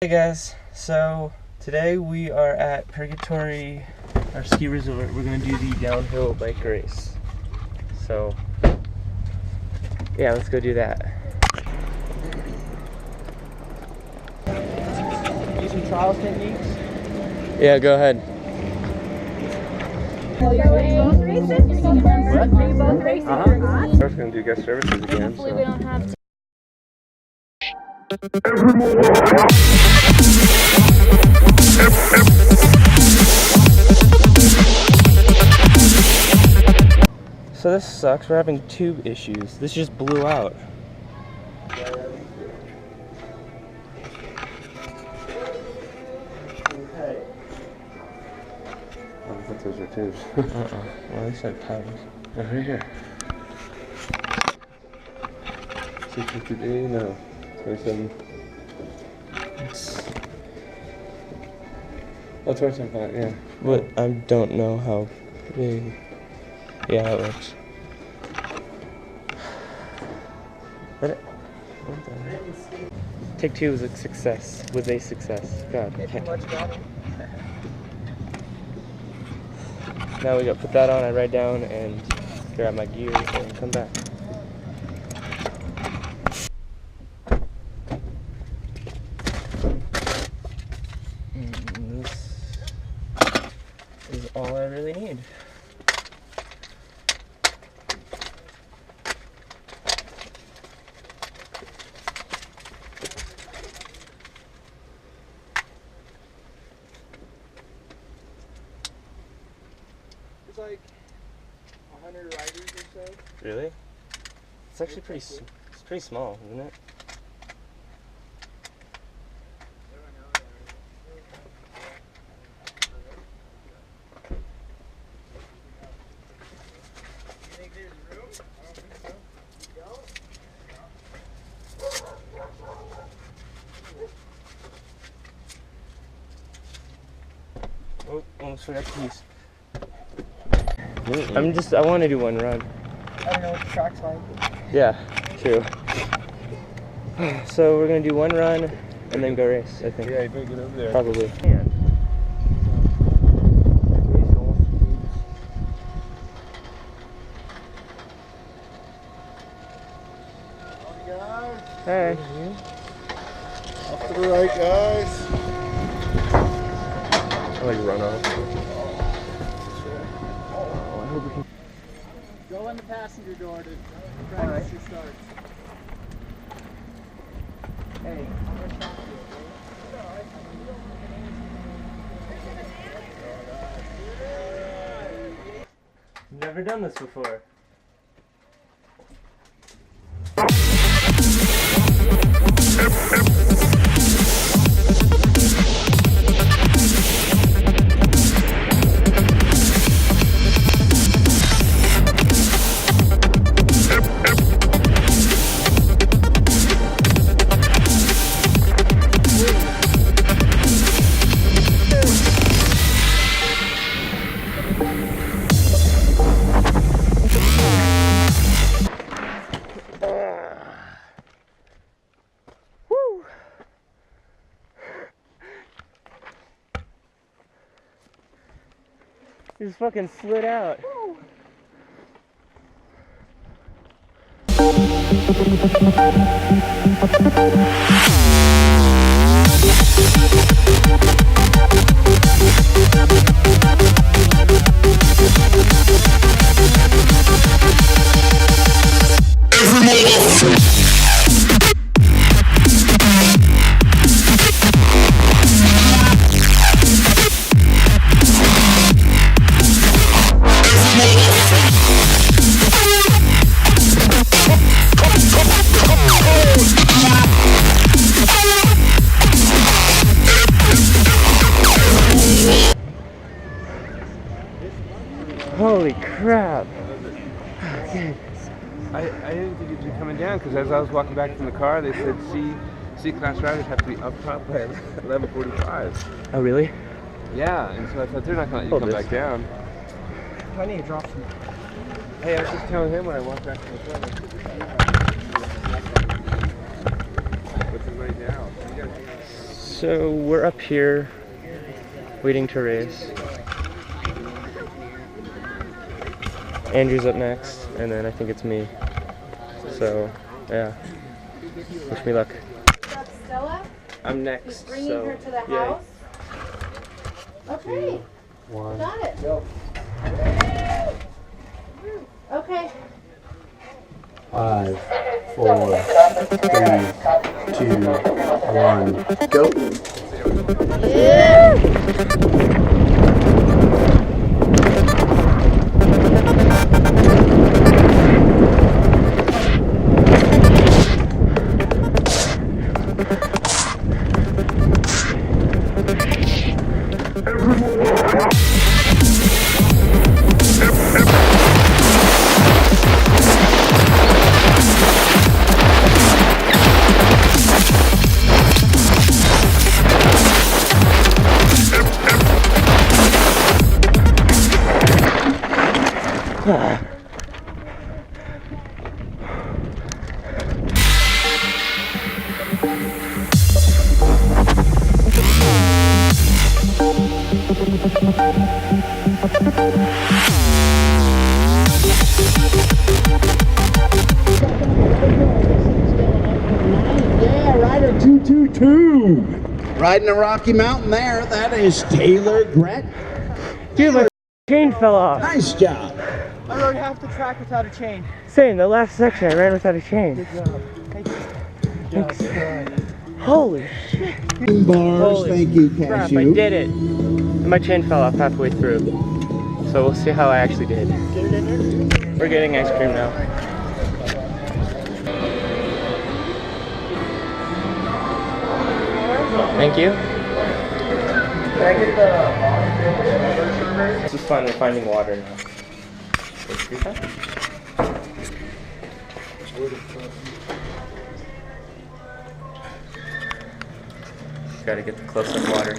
Hey guys, so today we are at Purgatory, our ski resort. We're going to do the downhill bike race. So, yeah, let's go do that. Use some trials techniques? Yeah, go ahead. Are you both races? What? Are you both racing? I was going to do guest services again. Hopefully we don't have to. So this sucks, we're having tube issues. This just blew out. I thought those were tubes. Well, at least I have tires. Oh, right here. 650, no. 27. Oh, 27.5, yeah. But I don't know how big. Yeah, that works. What the heck? Take two was a success. Was a success. God. Now we gotta put that on, I ride down and grab my gear and come back. And this is all I really need. It's like 100 riders or so. Really? It's actually it's pretty small, isn't it? You think there's room? I don't think so. You don't? Oh, almost forgot the keys. I want to do one run. I don't know what the track's like. Yeah, true. So we're gonna do one run and then go race, I think. Yeah, you better get over there. Probably. Guys, Hey. off to the right, guys. I like run off. Go in the passenger door to practice your starts. Hey. Never done this before. You just fucking slid out. Holy crap. I didn't think you'd be coming down because as I was walking back from the car, they said C-class riders have to be up top by 11:45. Oh, really? Yeah, and so I thought they're not going to let you come back down. I need to drop some. Hey, I was just telling him when I walked back from the car. What's it right now? You gotta So we're up here waiting to race. Andrew's up next, and then I think it's me. So, yeah. Wish me luck. That's Stella. I'm next. Bringing so, her to the yay. house. Okay. One. Got it. Okay. 5, 4, 3, 2, 1, go. Yeah, Rider 222. Riding the Rocky Mountain there. That is Taylor Gret. Dude, my chain fell off. Nice job. I rode half the track without a chain. Same, the last section I ran without a chain. Good job. Thank you. Thanks. Holy shit. Bars. Holy Thank you, crap, I Cashew. did it. And my chain fell off halfway through. So we'll see how I actually did. We're getting ice cream now. Thank you. Can I get the... This is fun, we're finding water now. Wait, your time? Gotta get the close-up water.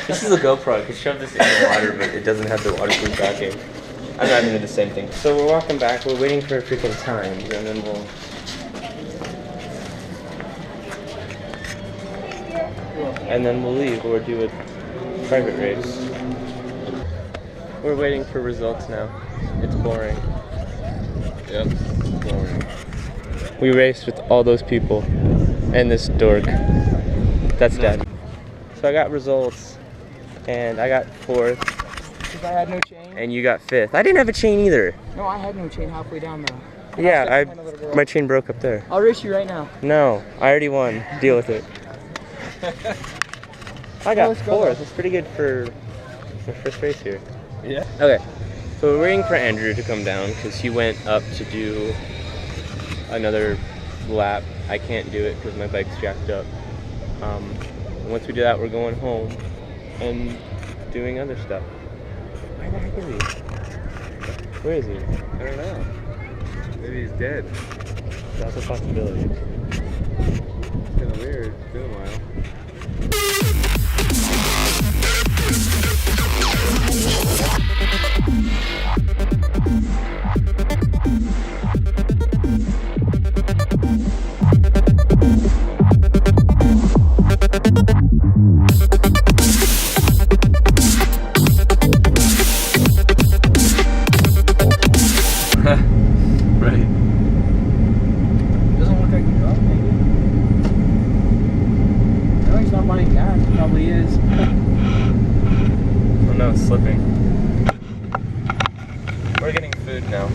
This is a GoPro. I could shove this in the water, but it doesn't have the waterproof backing. I'm not into the same thing. So we're walking back. We're waiting for freaking times, and then we'll... And then we'll leave or do a private race. We're waiting for results now. It's boring. Yep, boring. We raced with all those people and this dork. That's Dad. So I got results, and I got 4th, Because I had no chain. and you got 5th. I didn't have a chain either. No, I had no chain halfway down though. Yeah, my chain broke up there. I'll race you right now. No, I already won. Deal with it. I got Let's go, 4th. That's pretty good for my first race here. Yeah. Okay, so we're waiting for Andrew to come down because he went up to do another lap. I can't do it because my bike's jacked up. Once we do that, we're going home and doing other stuff. Where the heck is he? Where is he? I don't know. Maybe he's dead. That's a possibility. It's kind of weird. It's been a while. Right. Doesn't look like you're up, maybe. I know he's not buying gas. He probably is. Oh no, it's slipping. We're getting food now.